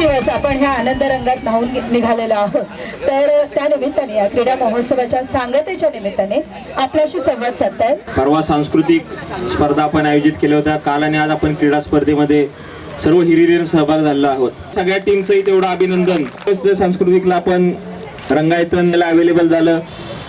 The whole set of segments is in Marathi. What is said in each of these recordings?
दिवस आपण ह्या आनंद रंगात न्हावून निघालेलो आहोत, तर त्या निमित्ताने या क्रीडा महोत्सवाच्या सांगतेच्या निमित्ताने आपल्याशी संवाद साधताय. परवा सांस्कृतिक स्पर्धा आपण आयोजित केल्या होत्या. काल आणि आज आपण क्रीडा स्पर्धेमध्ये सर्व हिरिरीने सहभाग झालेलो आहोत. सगळ्या टीमचंही तेवढं अभिनंदन. सांस्कृतिकला आपण रंगायतनला अवेलेबल झालं,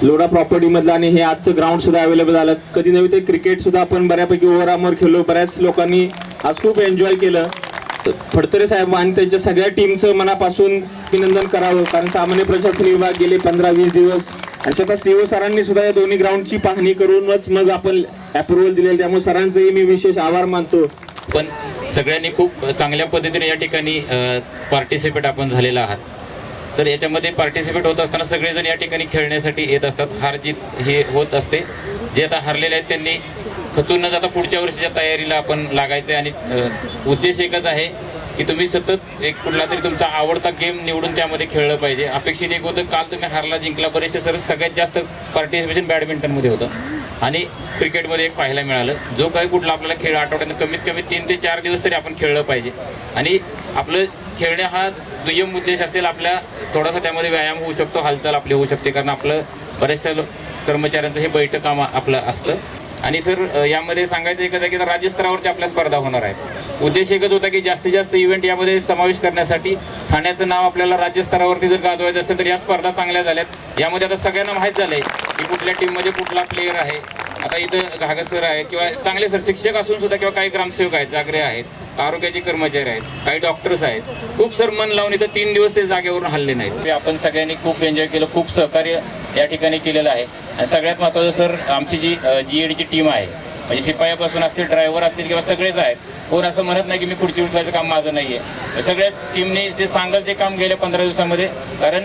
लोढा प्रॉपर्टी मधलं, आणि हे आजचं ग्राउंड सुद्धा अवेलेबल झालं. कधी नव्हे ते क्रिकेट सुद्धा आपण बऱ्यापैकी ओव्हरआर्मवर खेळलो. बऱ्याच लोकांनी आज खूप एन्जॉय केलं. फडतरे साहेब आणि त्यांच्या सगळ्या टीमचं मनापासून अभिनंदन करावं, कारण सामान्य प्रशासन विभाग गेले 15-20 दिवस आणि स्वतः सीओ सरांनी सुद्धा या दोन्ही ग्राउंडची पाहणी करूनच मग आपण अप्रुव्हल दिलेलं. त्यामुळे सरांचंही मी विशेष आभार मानतो. पण सगळ्यांनी खूप चांगल्या पद्धतीने या ठिकाणी पार्टिसिपेट आपण झालेला आहात. तर याच्यामध्ये पार्टिसिपेट होत असताना सगळेजण या ठिकाणी खेळण्यासाठी येत असतात. हार जीत हे होत असते. जे आता हरलेले आहेत त्यांनी खचून न जाता पुढच्या वर्षीच्या तयारीला आपण लागायचं आहे. आणि उद्देश एकच आहे की तुम्ही सतत एक कुठला तरी तुमचा आवडता गेम निवडून त्यामध्ये खेळलं पाहिजे. अपेक्षित एक होतं, काल तुम्ही हारला जिंकला, बरेचसे सगळ्यात जास्त पार्टिसिपेशन बॅडमिंटनमध्ये होतं आणि क्रिकेटमध्ये एक पाहायला मिळालं. जो काही कुठला आपल्याला खेळ आठवड्यानं कमीत कमी 3 ते 4 दिवस तरी आपण खेळलं पाहिजे. आणि आपलं खेळणे हा दुय्यम उद्देश असेल. आपल्या थोडासा त्यामध्ये व्यायाम होऊ शकतो, हालचाल आपली होऊ शकते, कारण आपलं बऱ्याचशा कर्मचाऱ्यांचं हे बैठक काम आपलं असतं. आणि सर यामध्ये सांगायचं एकच आहे की राज्य स्तरावरती आपल्या स्पर्धा होणार आहेत. उद्देश एकच होता की जास्तीत जास्त इव्हेंट यामध्ये समावेश करण्यासाठी ठाण्याचं नाव आपल्याला राज्य स्तरावरती जर गाजवायचं असेल तर या स्पर्धा चांगल्या झाल्यात. यामध्ये आता सगळ्यांना माहीत झालं आहे की कुठल्या टीममध्ये कुठला प्लेयर आहे. आता इथं घागर सर आहे किंवा चांगले सर शिक्षक असून सुद्धा किंवा काही ग्रामसेवक आहेत, जागरे आहेत, आरोग्याचे कर्मचारी आहेत, काही डॉक्टर्स आहेत. खूप सर मन लावून इथं 3 दिवस ते जागेवरून हल्ले नाहीत. ते आपण सगळ्यांनी खूप एन्जॉय केलं, खूप सहकार्य या ठिकाणी केलेलं आहे. आणि सगळ्यात महत्त्वाचं सर, आमची जी GEDची टीम आहे, म्हणजे शिपायापासून असतील, ड्रायव्हर असतील किंवा सगळेच आहेत. कोण असं म्हणत नाही की मी खुर्ची उचलायचं काम माझं नाही आहे. सगळ्या टीमने जे सांगाल ते काम गेल्या 15 दिवसामध्ये. कारण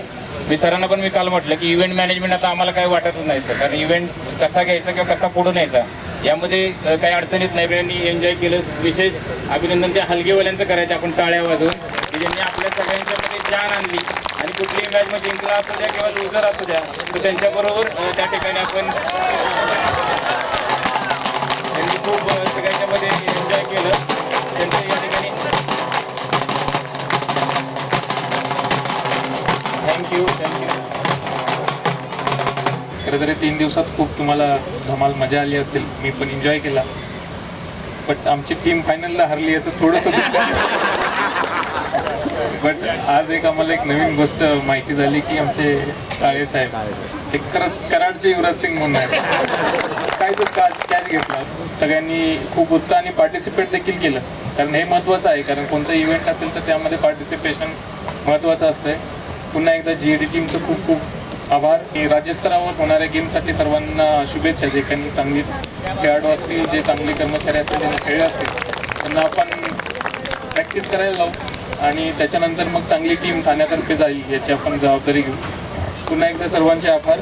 मी सरांना पण काल म्हटलं की इव्हेंट मॅनेजमेंट आता आम्हाला काही वाटतच नाही सर, कारण इव्हेंट कसा घ्यायचा किंवा कसा पुढे न्यायचा यामध्ये काही अडचणीत नाही. त्यांनी एन्जॉय केलं. विशेष अभिनंदन त्या हलगेवाल्यांचं करायचं आपण टाळ्या वाजवून, की ज्यांनी आपल्या सगळ्यांच्यामध्ये जान आणली. आणि कुठलीही मॅच मध्ये जिंकला असू द्या किंवा लुझर असू द्या, तर त्यांच्याबरोबर त्या ठिकाणी आपण त्यांनी खूप सगळ्यांच्यामध्ये एन्जॉय केलं. त्यांचं या ठिकाणी थँक्यू. खरं तरी 3 दिवसात खूप तुम्हाला धमाल मजा आली असेल. मी पण एन्जॉय केला. बट आमची टीम फायनलला हरली असं थोडंसं. बट आज आम्हाला एक नवीन गोष्ट माहिती झाली की आमचे काळे साहेब हे खरंच कराडचे युवराज सिंग म्हणून आहेत. काय तो कॅच घेतला. सगळ्यांनी खूप उत्साहाने पार्टिसिपेट देखील केलं, कारण हे महत्त्वाचं आहे. कारण कोणतं इव्हेंट असेल तर त्यामध्ये पार्टिसिपेशन महत्त्वाचं असतंय. पुन्हा एकदा GED टीमचं खूप खूप आभार. राज्यस्तरावर होणाऱ्या गेमसाठी सर्वांना शुभेच्छा. जे काही चांगली खेळाडू असतील, जे चांगले कर्मचारी असतील, ज्यांनी खेळले असतील, त्यांना आपण प्रॅक्टिस करायला लावू आणि त्याच्यानंतर मग चांगली टीम ठाण्यातर्फे जाईल याची आपण जबाबदारी घेऊ. पुन्हा एकदा सर्वांचे आभार.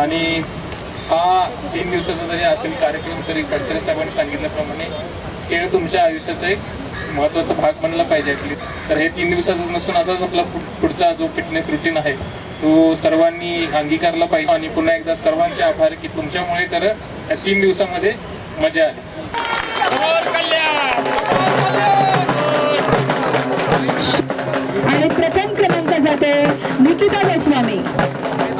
आणि हा 3 दिवसाचा जरी असेल कार्यक्रम तरी फडतरे साहेबांनी सांगितल्याप्रमाणे खेळ तुमच्या आयुष्याचा एक महत्त्वाचा भाग बनला पाहिजे ॲटलीस्ट. तर हे 3 दिवसाचा नसून असाच आपला पुढचा जो फिटनेस रुटीन आहे तो सर्वांनी अंगीकारला पाहिजे. आणि पुन्हा एकदा सर्वांचे आभार की तुमच्यामुळे तर या 3 दिवसामध्ये मजा आली. आणि प्रथम क्रमांक जाते निकिता गोस्वामी.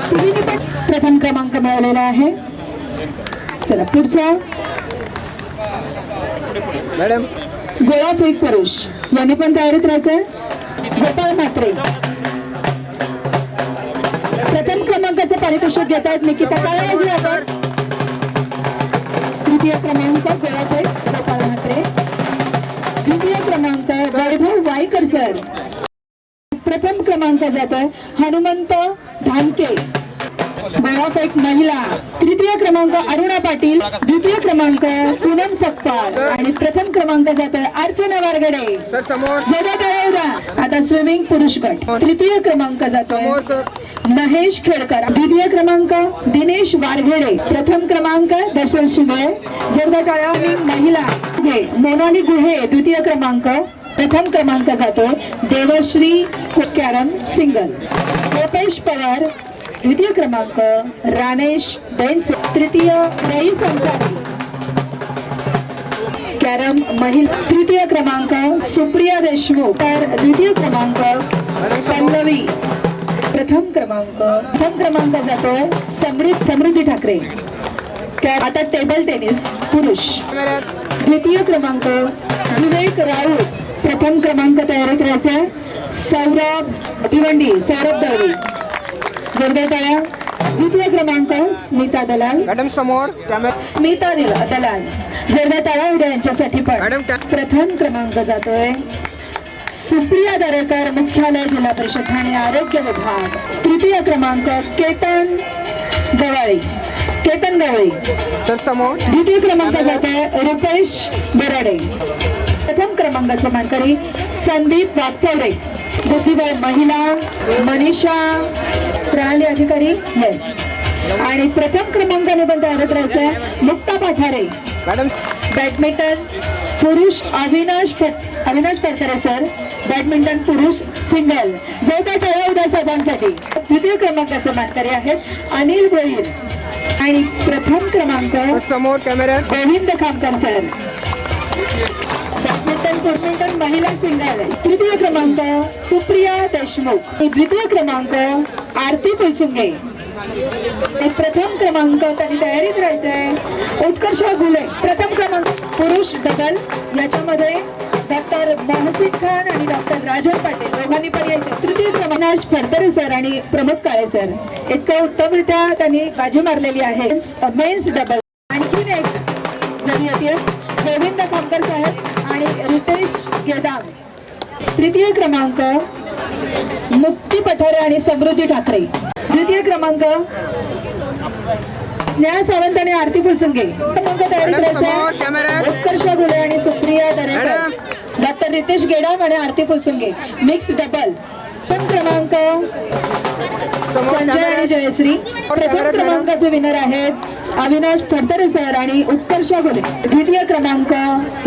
तिने पण प्रथम क्रमांक मिळवलेला आहे. चला पुढचा मॅडम गोळाफेक पुरुष, यांनी पण तयारीत राहायचंय. गोपाळ म्हात्रे प्रथम क्रमांकाचं पारितोषिक घेत आहेत. निकिता काय वाजली आपण. तृतीय क्रमांक गोळाफेक गोपाळ म्हात्रे. द्वितीय क्रमांक वैभव वाईकर सर. प्रथम क्रमांक जातोय हनुमंत धानके, गोळाफेक महिला. तृतीय क्रमांक अरुणा पाटील. द्वितीय क्रमांक पूनम सकपाल. आणि प्रथम क्रमांक जातोय अर्चना वारगडे. आता स्विमिंग पुरुष गट. तृतीय क्रमांक जातोय महेश खेडकर. द्वितीय क्रमांक दिनेश वारघेडे. प्रथम क्रमांक दशरथ शिंदे. जोरदार टाळ्या. महिला मोनाली गुहे. द्वितीय क्रमांक. प्रथम क्रमांक जातोय देवश्री कॅरम सिंगल. गोपेश पवार. द्वितीय क्रमांक रानेश बेन्स. तृतीय रईस अन्सारी. कॅरम महिला तृतीय क्रमांक सुप्रिया देशमुख, तर द्वितीय क्रमांक पल्लवी, प्रथम क्रमांक जातोय समृद्धी ठाकरे. आता टेबल टेनिस पुरुष, द्वितीय क्रमांक विवेक राऊत, प्रथम क्रमांक तयारीत राहायचा आहे सौरभ भिवंडी, सौरभ दळवी, जोरदार टाळ्या. द्वितीय क्रमांक स्मिता दलाल, मॅडम समोर स्मिता दलाल, जोरदार टाळ्या उद्या यांच्यासाठी पण. प्रथम क्रमांक जातोय सुप्रिया दरेकर, मुख्यालय जिल्हा परिषद ठाणे आरोग्य विभाग. तृतीय क्रमांक केतन गवळी. सर समोर. द्वितीय क्रमांक जातोय रुपेश बराडे. प्रथम क्रमांकाचे मानकरी संदीप वागचौरे, बुद्धिबळ महिला मनीषा प्रणाली अधिकारी, येस. आणि प्रथम क्रमांकाने पण तयारीत राहायचंय मुक्ता पाठारे. मॅडम बॅडमिंटन पुरुष अविनाश पटकरे सर, बॅडमिंटन पुरुष सिंगल. जोरदार टाळ्या उद्या सर्वांसाठी. द्वितीय क्रमांकाचे मानकरी आहेत अनिल भोईर आणि प्रथम क्रमांक समोर camera. Govind Khamkar sir, badminton महिला सिंगल. तृतीय क्रमांक सुप्रिया देशमुख, द्वितीय क्रमांक आरती फुलसुंगे. प्रथम क्रमांक त्यांनी तयारीत राहायचंय उत्कर्ष गुले. प्रथम क्रमांक पुरुष डबल, याच्यामध्ये डॉक्टर मोहसिन खान आणि डॉक्टर राजन पाटील दोघांनी पण यायचं. तृतीय क्रमांक फडतरे सर आणि प्रमोद काळे सर, इतकं उत्तमरित्या त्यांनी बाजी मारलेली आहे. मेन्स डबल आणखीन एक जरी येते गोविंद खामकर साहेब आणि रितेश गेदाम. तृतीय क्रमांक मुक्ती पठारे आणि समृद्धी ठाकरे. द्वितीय क्रमांक स्नेहा सावंत आणि आरती फुलसुंगे. क्रमांक तयारीत राहायचा उत्कर्ष गुले आणि सुप्रिया दरेकर, डॉक्टर रितेश गेडाम आणि आरती फुलसुंगे मिक्स डबल. प्रथम क्रमांक संजय आणि जयश्री. प्रथम क्रमांकाचे विनर आहेत अविनाश फडतरे सर आणि उत्कर्ष गुले. द्वितीय क्रमांक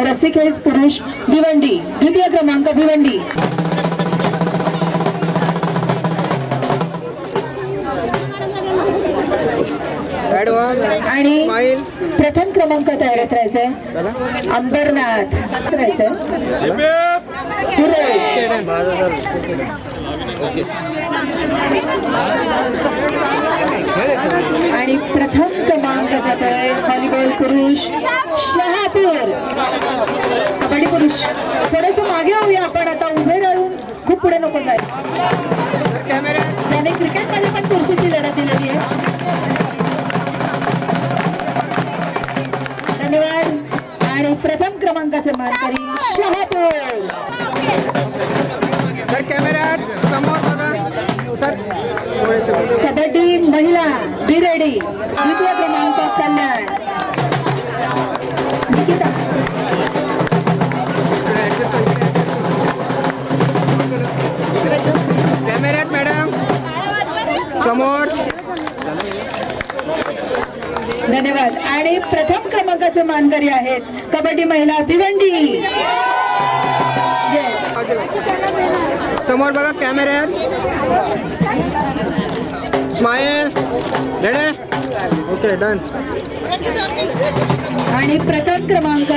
रसिकेश पुरुष भिवंडी, द्वितीय क्रमांक भिवंडी. आणि प्रथम क्रमांक तयारीत राहायचंय अंबरनाथ राहायचंय. आणि प्रथम क्रमांक जातोय व्हॉलीबॉल पुरुष शहापूर. कबड्डी पुरुष थोडस मागे होऊया आपण, आता उभे राहून खूप पुढे नको जायला. त्याने क्रिकेटमध्ये पण चुरशीची लढत दिलेली आहे. धन्यवाद. आणि प्रथम क्रमांकाचे मानकरी शहापूर. सर कॅमेऱ्यात समोर बघा सर. कबड्डी महिला बिरेडी, द्वितीय क्रमांक कल्याण. निकिता. कॅमेऱ्यात मॅडम समोर. धन्यवाद. आणि प्रथम क्रमांकाचे मानकरी आहेत कबड्डी महिला भिवंडी. समोर बघा कॅमेऱ्यात. Smile ready. Okay done. आणि प्रथम क्रमांक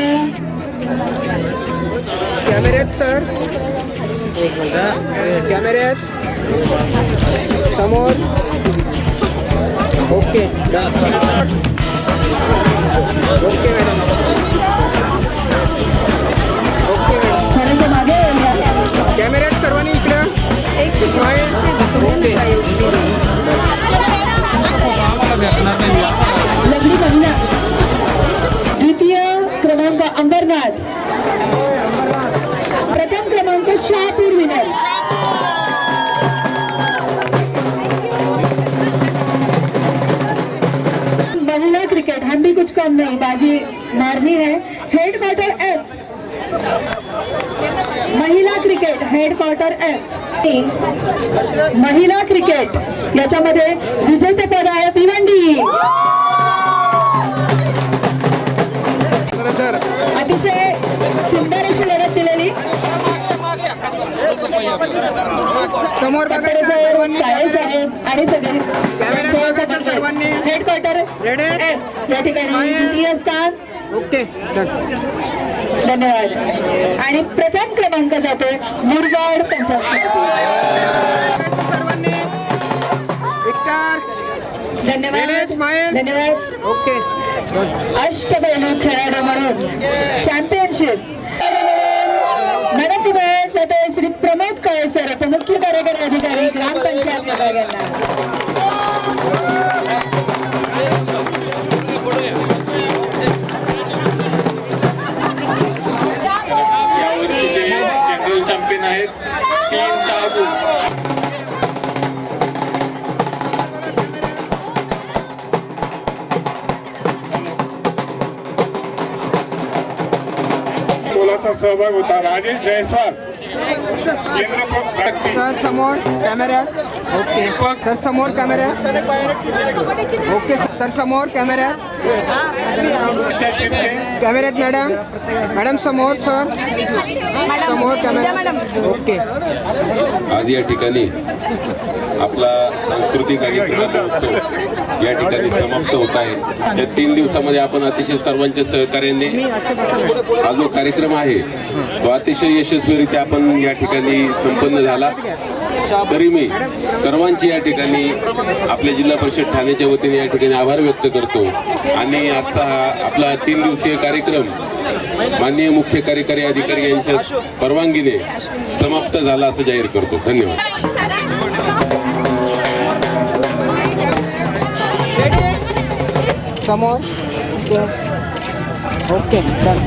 कॅमेऱ्यात सर. कॅमेऱ्यात समोर. Okay done. Okay madam. Okay madam. थोडंसं मागे येऊया. कॅमेऱ्यात सर्वांनी इकडं. स्माईल. ओके. लवली महिला. द्वितीय क्रमांक अंबरनाथ. प्रथम क्रमांक शहापूर विनर. महिला क्रिकेट हम भी कुछ कम नहीं, बाजी मारनी है. हेडक्वार्टर एफ महिला क्रिकेट, हेडक्वार्टर एफ. महिला क्रिकेट याच्यामध्ये विजेतेपद आहे भिवंडी. अतिशय सुंदर अशी लढत दिलेली. समोर बघा काळे साहेब आणि सगळे सर्वांनी. Headquarter ready. या ठिकाणी द्वितीय स्थान ओके डन धन्यवाद. आणि प्रथम क्रमांक जातो मुरबाड पंचायत समिती. सर्वांनी एक स्टार धन्यवाद Ladies, Smile. धन्यवाद. ओके डन अष्टपैलू खेळाडू म्हणून चॅम्पियनशिप मनोदिवस जाते श्री प्रमोद काळे सर, उपमुख्य कार्यकारी अधिकारी ग्रामपंचायत विभाग यांना. यावर्षीचे जनरल चॅम्पियन आहेत 3 शाहू. मोलाचा सहभाग होता. राजेश जयस्वाल केंद्र सर समोर कॅमेऱ्यात ओके सर समोर कॅमेऱ्यात ओके सर समोर कॅमेऱ्यात कॅमेऱ्यात मॅडम मॅडम समोर सर समोर कॅमेरा ओके आज या ठिकाणी आपला सांस्कृतिक कार्यक्रम उत्सव या ठिकाणी समाप्त होत आहे. या 3 दिवसामध्ये आपण अतिशय सर्वांच्या सहकार्याने हा जो कार्यक्रम आहे तो अतिशय यशस्वीरित्या आपण या ठिकाणी संपन्न झाला. तरी मी सर्वांची या ठिकाणी आपल्या जिल्हा परिषद ठाण्याच्या वतीने या ठिकाणी आभार व्यक्त करतो आणि आजचा हा आपला 3 दिवसीय कार्यक्रम माननीय मुख्य कार्यकारी अधिकारी यांच्या परवानगीने समाप्त झाला असं जाहीर करतो. धन्यवाद. समोर ओके डन